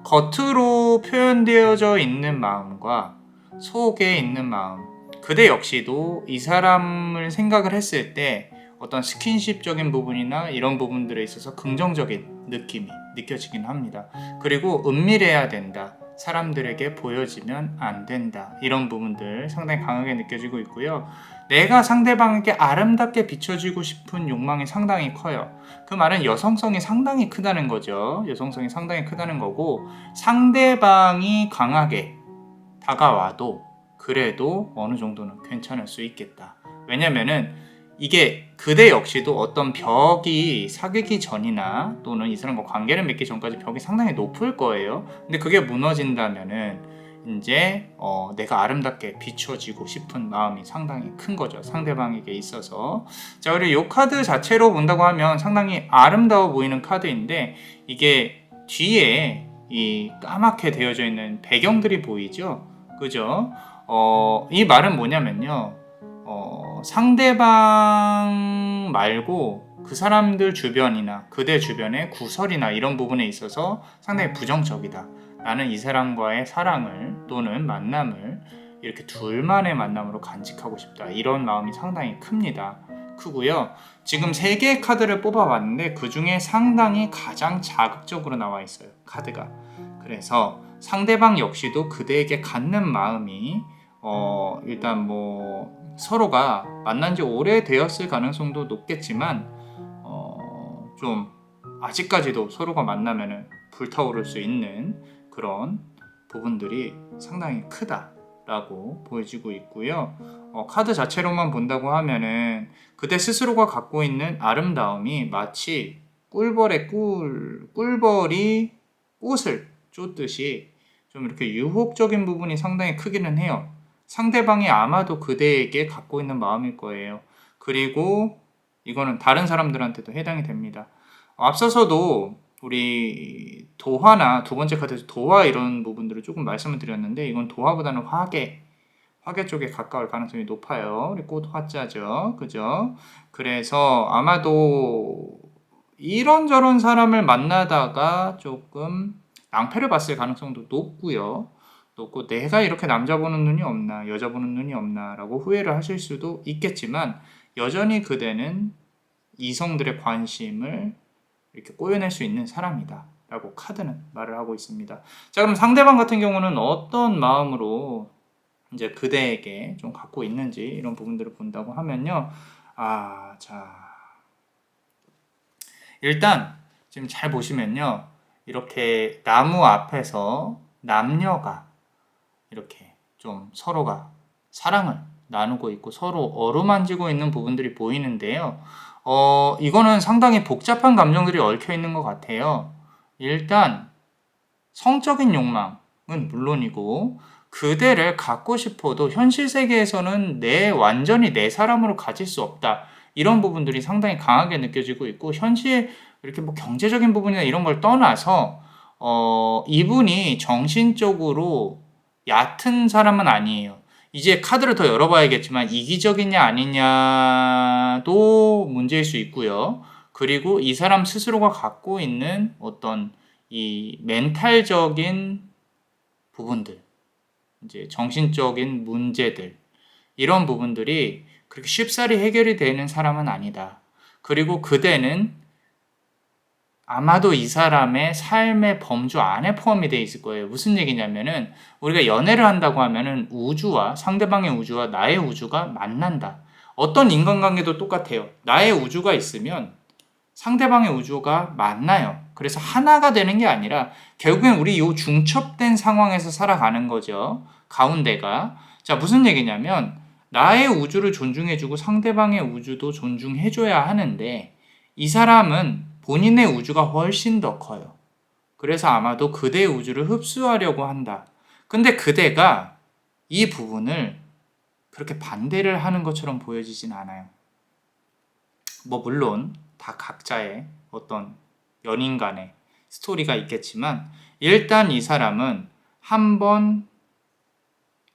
겉으로 표현되어져 있는 마음과 속에 있는 마음, 그대 역시도 이 사람을 생각을 했을 때 어떤 스킨십적인 부분이나 이런 부분들에 있어서 긍정적인 느낌이 느껴지긴 합니다. 그리고 은밀해야 된다, 사람들에게 보여지면 안 된다, 이런 부분들 상당히 강하게 느껴지고 있고요. 내가 상대방에게 아름답게 비춰지고 싶은 욕망이 상당히 커요. 그 말은 여성성이 상당히 크다는 거죠. 여성성이 상당히 크다는 거고, 상대방이 강하게 다가와도 그래도 어느 정도는 괜찮을 수 있겠다. 왜냐면은 이게 그대 역시도 어떤 벽이 사귀기 전이나 또는 이 사람과 관계를 맺기 전까지 벽이 상당히 높을 거예요. 근데 그게 무너진다면은 이제 내가 아름답게 비춰지고 싶은 마음이 상당히 큰 거죠. 상대방에게 있어서. 자, 그리고 이 카드 자체로 본다고 하면 상당히 아름다워 보이는 카드인데 이게 뒤에 이 까맣게 되어져 있는 배경들이 보이죠? 그죠? 이 말은 뭐냐면요. 상대방 말고 그 사람들 주변이나 그대 주변의 구설이나 이런 부분에 있어서 상당히 부정적이다. 나는 이 사람과의 사랑을 또는 만남을 이렇게 둘만의 만남으로 간직하고 싶다. 이런 마음이 상당히 큽니다. 크고요. 지금 3개의 카드를 뽑아봤는데 그 중에 상당히 가장 자극적으로 나와 있어요. 카드가. 그래서 상대방 역시도 그대에게 갖는 마음이 일단 뭐 서로가 만난 지 오래되었을 가능성도 높겠지만 좀 아직까지도 서로가 만나면은 불타오를 수 있는 그런 부분들이 상당히 크다라고 보여지고 있고요. 카드 자체로만 본다고 하면은 그대 스스로가 갖고 있는 아름다움이 마치 꿀벌이 꽃을 쫓듯이 좀 이렇게 유혹적인 부분이 상당히 크기는 해요. 상대방이 아마도 그대에게 갖고 있는 마음일 거예요. 그리고 이거는 다른 사람들한테도 해당이 됩니다. 앞서서도 우리 도화나 두 번째 카드에서 도화 이런 부분들을 조금 말씀을 드렸는데 이건 도화보다는 화계 쪽에 가까울 가능성이 높아요. 우리 꽃 화자죠. 그죠? 그래서 아마도 이런저런 사람을 만나다가 조금 낭패를 봤을 가능성도 높고요. 높고 내가 이렇게 남자 보는 눈이 없나 여자 보는 눈이 없나 라고 후회를 하실 수도 있겠지만 여전히 그대는 이성들의 관심을 이렇게 꼬여낼 수 있는 사람이다 라고 카드는 말을 하고 있습니다. 자, 그럼 상대방 같은 경우는 어떤 마음으로 이제 그대에게 좀 갖고 있는지 이런 부분들을 본다고 하면요. 자, 일단 지금 잘 보시면요. 이렇게 나무 앞에서 남녀가 이렇게 좀 서로가 사랑을 나누고 있고 서로 어루만지고 있는 부분들이 보이는데요. 이거는 상당히 복잡한 감정들이 얽혀 있는 것 같아요. 일단 성적인 욕망은 물론이고 그대를 갖고 싶어도 현실 세계에서는 완전히 내 사람으로 가질 수 없다. 이런 부분들이 상당히 강하게 느껴지고 있고 현실 이렇게 뭐 경제적인 부분이나 이런 걸 떠나서 이분이 정신적으로 얕은 사람은 아니에요. 이제 카드를 더 열어봐야겠지만 이기적이냐 아니냐도 문제일 수 있고요. 그리고 이 사람 스스로가 갖고 있는 어떤 이 멘탈적인 부분들, 이제 정신적인 문제들, 이런 부분들이 그렇게 쉽사리 해결이 되는 사람은 아니다. 그리고 그대는 아마도 이 사람의 삶의 범주 안에 포함이 되어 있을 거예요. 무슨 얘기냐면은 우리가 연애를 한다고 하면은 우주와 상대방의 우주와 나의 우주가 만난다. 어떤 인간관계도 똑같아요. 나의 우주가 있으면 상대방의 우주가 만나요. 그래서 하나가 되는 게 아니라 결국엔 우리 이 중첩된 상황에서 살아가는 거죠. 가운데가. 자, 무슨 얘기냐면 나의 우주를 존중해주고 상대방의 우주도 존중해줘야 하는데 이 사람은 본인의 우주가 훨씬 더 커요. 그래서 아마도 그대의 우주를 흡수하려고 한다. 근데 그대가 이 부분을 그렇게 반대를 하는 것처럼 보여지진 않아요. 뭐 물론 다 각자의 어떤 연인 간의 스토리가 있겠지만 일단 이 사람은 한번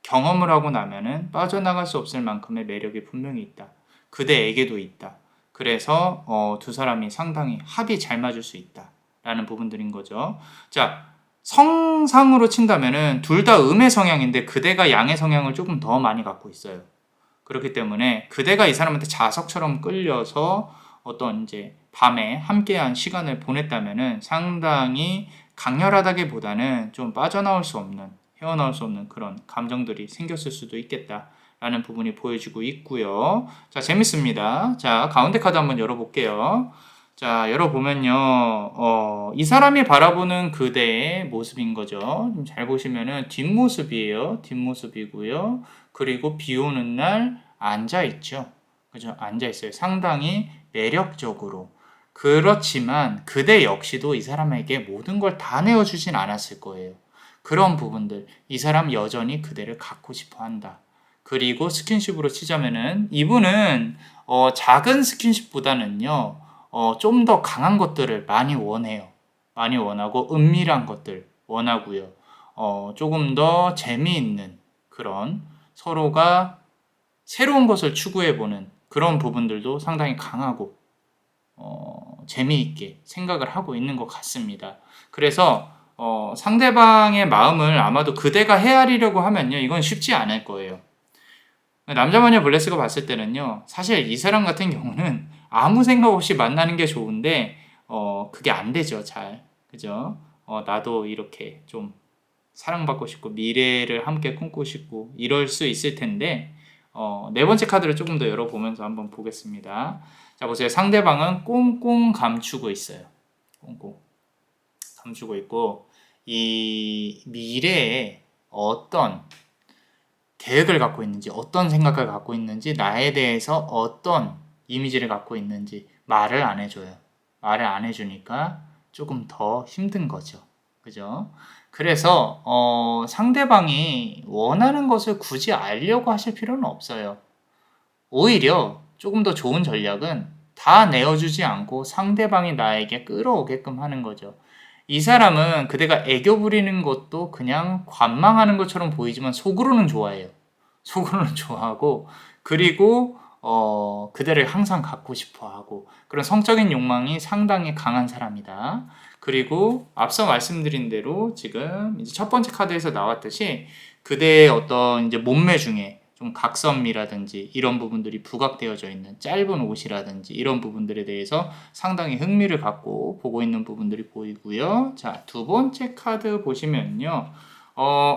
경험을 하고 나면은 빠져나갈 수 없을 만큼의 매력이 분명히 있다. 그대에게도 있다. 그래서 두 사람이 상당히 합이 잘 맞을 수 있다라는 부분들인 거죠. 자, 성상으로 친다면은 둘 다 음의 성향인데 그대가 양의 성향을 조금 더 많이 갖고 있어요. 그렇기 때문에 그대가 이 사람한테 자석처럼 끌려서 어떤 이제 밤에 함께한 시간을 보냈다면은 상당히 강렬하다기보다는 좀 빠져나올 수 없는, 헤어나올 수 없는 그런 감정들이 생겼을 수도 있겠다라는 부분이 보여지고 있고요. 자, 재밌습니다. 자, 가운데 카드 한번 열어볼게요. 자, 열어보면요. 이 사람이 바라보는 그대의 모습인 거죠. 좀 잘 보시면은 뒷모습이에요. 뒷모습이고요. 그리고 비 오는 날 앉아있죠. 그죠? 앉아있어요. 상당히 매력적으로. 그렇지만 그대 역시도 이 사람에게 모든 걸 다 내어주진 않았을 거예요. 그런 부분들, 이 사람 여전히 그대를 갖고 싶어 한다. 그리고 스킨십으로 치자면은 이분은 작은 스킨십보다는요, 좀 더 강한 것들을 많이 원해요. 많이 원하고 은밀한 것들 원하고요. 조금 더 재미있는 그런 서로가 새로운 것을 추구해보는 그런 부분들도 상당히 강하고 재미있게 생각을 하고 있는 것 같습니다. 그래서 상대방의 마음을 아마도 그대가 헤아리려고 하면요, 이건 쉽지 않을 거예요. 남자마녀 블레스가 봤을 때는요, 사실 이 사람 같은 경우는 아무 생각 없이 만나는 게 좋은데 그게 안 되죠, 잘. 그죠? 나도 이렇게 좀 사랑받고 싶고 미래를 함께 꿈꾸고 싶고 이럴 수 있을 텐데 네 번째 카드를 조금 더 열어보면서 한번 보겠습니다. 자, 보세요. 상대방은 꽁꽁 감추고 있어요. 꽁꽁 감추고 있고 이 미래에 어떤 계획을 갖고 있는지, 어떤 생각을 갖고 있는지, 나에 대해서 어떤 이미지를 갖고 있는지 말을 안 해줘요. 말을 안 해주니까 조금 더 힘든 거죠. 그죠? 그래서 상대방이 원하는 것을 굳이 알려고 하실 필요는 없어요. 오히려 조금 더 좋은 전략은 다 내어주지 않고 상대방이 나에게 끌어오게끔 하는 거죠. 이 사람은 그대가 애교 부리는 것도 그냥 관망하는 것처럼 보이지만 속으로는 좋아해요. 속으로는 좋아하고 그리고 그대를 항상 갖고 싶어 하고 그런 성적인 욕망이 상당히 강한 사람이다. 그리고 앞서 말씀드린 대로 지금 이제 첫 번째 카드에서 나왔듯이 그대의 어떤 이제 몸매 중에 좀 각선미라든지 이런 부분들이 부각되어져 있는 짧은 옷이라든지 이런 부분들에 대해서 상당히 흥미를 갖고 보고 있는 부분들이 보이고요. 자, 두 번째 카드 보시면요.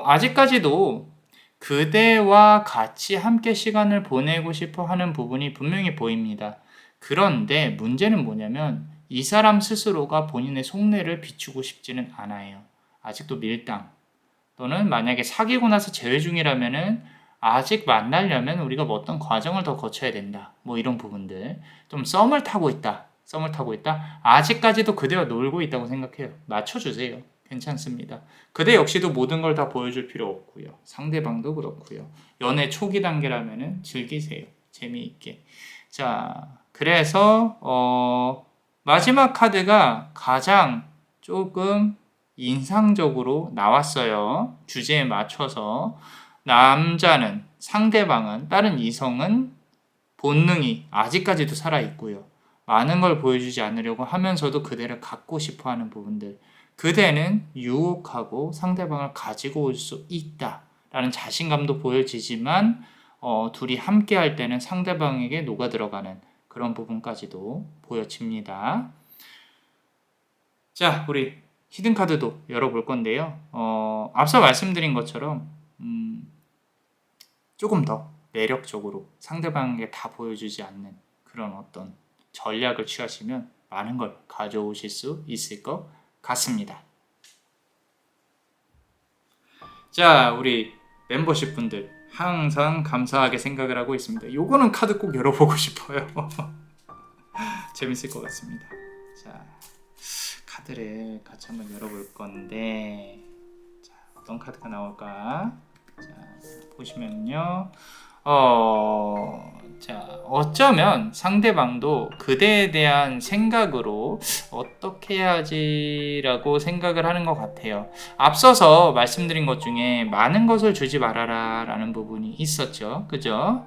아직까지도 그대와 같이 함께 시간을 보내고 싶어 하는 부분이 분명히 보입니다. 그런데 문제는 뭐냐면 이 사람 스스로가 본인의 속내를 비추고 싶지는 않아요. 아직도 밀당 또는 만약에 사귀고 나서 재회 중이라면은 아직 만나려면 우리가 뭐 어떤 과정을 더 거쳐야 된다. 뭐 이런 부분들. 좀 썸을 타고 있다. 썸을 타고 있다. 아직까지도 그대와 놀고 있다고 생각해요. 맞춰주세요. 괜찮습니다. 그대 역시도 모든 걸 다 보여줄 필요 없고요. 상대방도 그렇고요. 연애 초기 단계라면은 즐기세요. 재미있게. 자, 그래서 마지막 카드가 가장 조금 인상적으로 나왔어요. 주제에 맞춰서. 남자는, 상대방은, 다른 이성은 본능이 아직까지도 살아있고요. 많은 걸 보여주지 않으려고 하면서도 그대를 갖고 싶어 하는 부분들. 그대는 유혹하고 상대방을 가지고 올 수 있다. 라는 자신감도 보여지지만, 둘이 함께 할 때는 상대방에게 녹아 들어가는 그런 부분까지도 보여집니다. 자, 우리 히든카드도 열어볼 건데요. 앞서 말씀드린 것처럼, 조금 더 매력적으로 상대방에게 다 보여주지 않는 그런 어떤 전략을 취하시면 많은 걸 가져오실 수 있을 것 같습니다. 자, 우리 멤버십 분들 항상 감사하게 생각을 하고 있습니다. 요거는 카드 꼭 열어보고 싶어요. 재밌을 것 같습니다. 자, 카드를 같이 한번 열어볼 건데 자, 어떤 카드가 나올까? 자, 보시면요. 자, 어쩌면 상대방도 그대에 대한 생각으로 어떻게 해야지라고 생각을 하는 것 같아요. 앞서서 말씀드린 것 중에 많은 것을 주지 말아라 라는 부분이 있었죠. 그죠?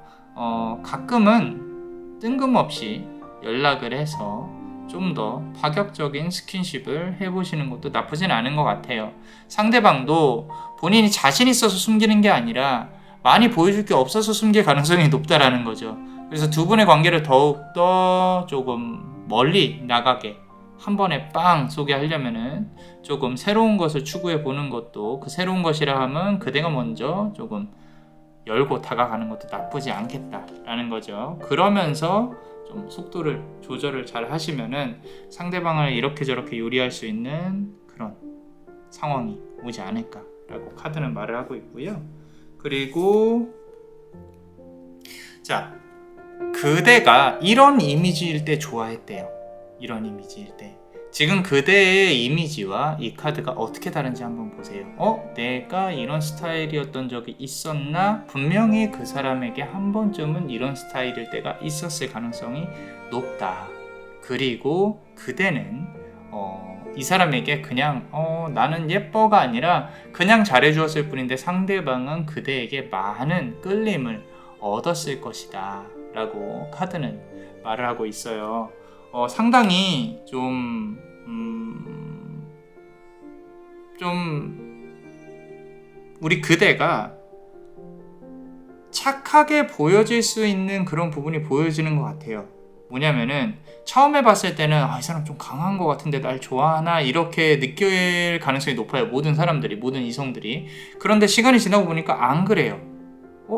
가끔은 뜬금없이 연락을 해서 좀 더 파격적인 스킨십을 해보시는 것도 나쁘진 않은 것 같아요. 상대방도 본인이 자신 있어서 숨기는 게 아니라 많이 보여줄 게 없어서 숨길 가능성이 높다라는 거죠. 그래서 두 분의 관계를 더욱더 조금 멀리 나가게 한 번에 빵 소개하려면은 조금 새로운 것을 추구해 보는 것도 그 새로운 것이라 하면 그대가 먼저 조금 열고 다가가는 것도 나쁘지 않겠다라는 거죠. 그러면서 좀 속도를 조절을 잘 하시면은 상대방을 이렇게 저렇게 요리할 수 있는 그런 상황이 오지 않을까라고 카드는 말을 하고 있고요. 그리고 자, 그대가 이런 이미지일 때 좋아했대요. 이런 이미지일 때 지금 그대의 이미지와 이 카드가 어떻게 다른지 한번 보세요. 내가 이런 스타일이었던 적이 있었나? 분명히 그 사람에게 한 번쯤은 이런 스타일일 때가 있었을 가능성이 높다. 그리고 그대는 이 사람에게 그냥 나는 예뻐가 아니라 그냥 잘해주었을 뿐인데 상대방은 그대에게 많은 끌림을 얻었을 것이다 라고 카드는 말을 하고 있어요. 상당히 좀 우리 그대가 착하게 보여질 수 있는 그런 부분이 보여지는 것 같아요. 뭐냐면은 처음에 봤을 때는 이 사람 좀 강한 것 같은데 날 좋아하나 이렇게 느낄 가능성이 높아요. 모든 사람들이, 모든 이성들이. 그런데 시간이 지나고 보니까 안 그래요.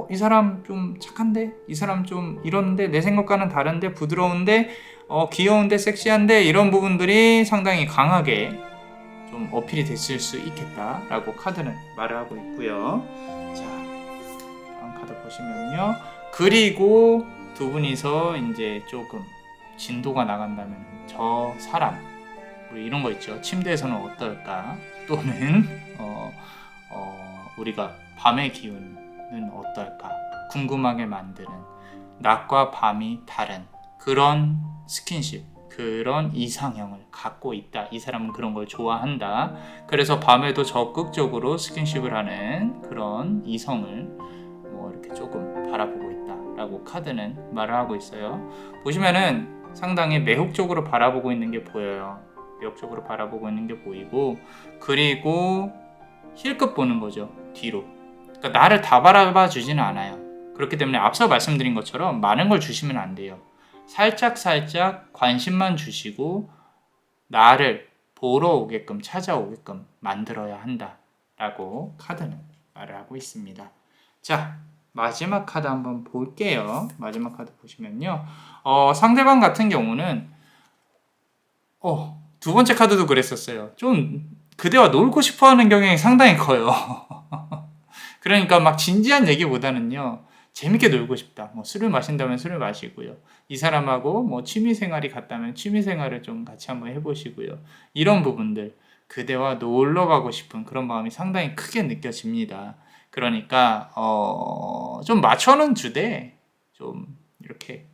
이 사람 좀 착한데? 이 사람 좀 이런데? 내 생각과는 다른데? 부드러운데? 귀여운데? 섹시한데? 이런 부분들이 상당히 강하게 좀 어필이 됐을 수 있겠다라고 카드는 말을 하고 있고요. 자, 다음 카드 보시면요. 그리고 두 분이서 이제 조금 진도가 나간다면 저 사람, 우리 이런 거 있죠. 침대에서는 어떨까? 또는 우리가 밤의 기운은 어떨까? 궁금하게 만드는 낮과 밤이 다른 그런 스킨십, 그런 이상형을 갖고 있다. 이 사람은 그런 걸 좋아한다. 그래서 밤에도 적극적으로 스킨십을 하는 그런 이성을 이렇게 조금 바라보고 있다라고 카드는 말을 하고 있어요. 보시면은 상당히 매혹적으로 바라보고 있는 게 보여요. 매혹적으로 바라보고 있는 게 보이고, 그리고 힐끗 보는 거죠. 뒤로. 그러니까 나를 다 바라봐 주지는 않아요. 그렇기 때문에 앞서 말씀드린 것처럼 많은 걸 주시면 안 돼요. 살짝 관심만 주시고 나를 보러 오게끔, 찾아오게끔 만들어야 한다라고 카드는 말을 하고 있습니다. 자, 마지막 카드 한번 볼게요. 마지막 카드 보시면요. 상대방 같은 경우는 두 번째 카드도 그랬었어요. 좀 그대와 놀고 싶어하는 경향이 상당히 커요. 그러니까 막 진지한 얘기보다는요. 재밌게 놀고 싶다. 술을 마신다면 술을 마시고요. 이 사람하고 취미 생활이 같다면 취미 생활을 좀 같이 한번 해보시고요. 이런 부분들, 그대와 놀러 가고 싶은 그런 마음이 상당히 크게 느껴집니다. 그러니까 좀 맞춰는 주되 좀 이렇게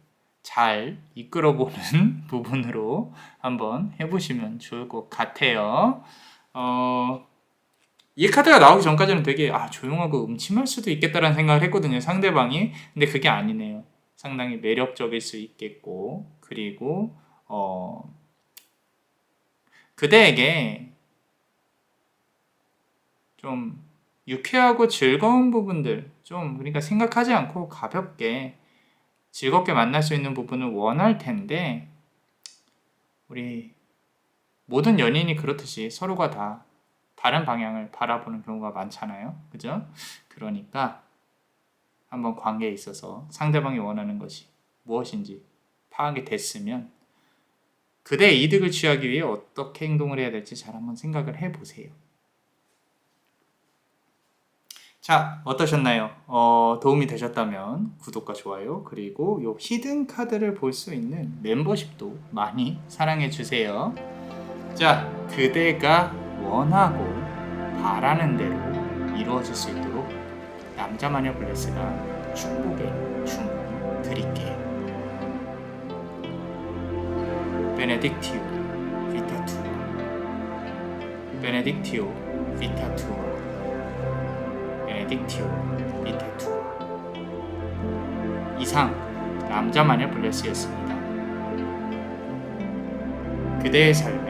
잘 이끌어보는 부분으로 한번 해보시면 좋을 것 같아요. 이 카드가 나오기 전까지는 되게 조용하고 음침할 수도 있겠다라는 생각을 했거든요. 상대방이. 근데 그게 아니네요. 상당히 매력적일 수 있겠고, 그리고 그대에게 좀 유쾌하고 즐거운 부분들, 좀 그러니까 생각하지 않고 가볍게 즐겁게 만날 수 있는 부분을 원할 텐데, 우리 모든 연인이 그렇듯이 서로가 다 다른 방향을 바라보는 경우가 많잖아요. 그죠? 그러니까 한번 관계에 있어서 상대방이 원하는 것이 무엇인지 파악이 됐으면 그대의 이득을 취하기 위해 어떻게 행동을 해야 될지 잘 한번 생각을 해보세요. 자, 어떠셨나요? 도움이 되셨다면 구독과 좋아요, 그리고 요 히든 카드를 볼 수 있는 멤버십도 많이 사랑해주세요. 자, 그대가 원하고 바라는 대로 이루어질 수 있도록 남자마녀 블레스가 축복의 주문 드릴게요. 베네딕티오 비타투아, 베네딕티오 비타투아, 베네딕티오 비타투아. 이상 남자마녀 블레스였습니다. 그대의 삶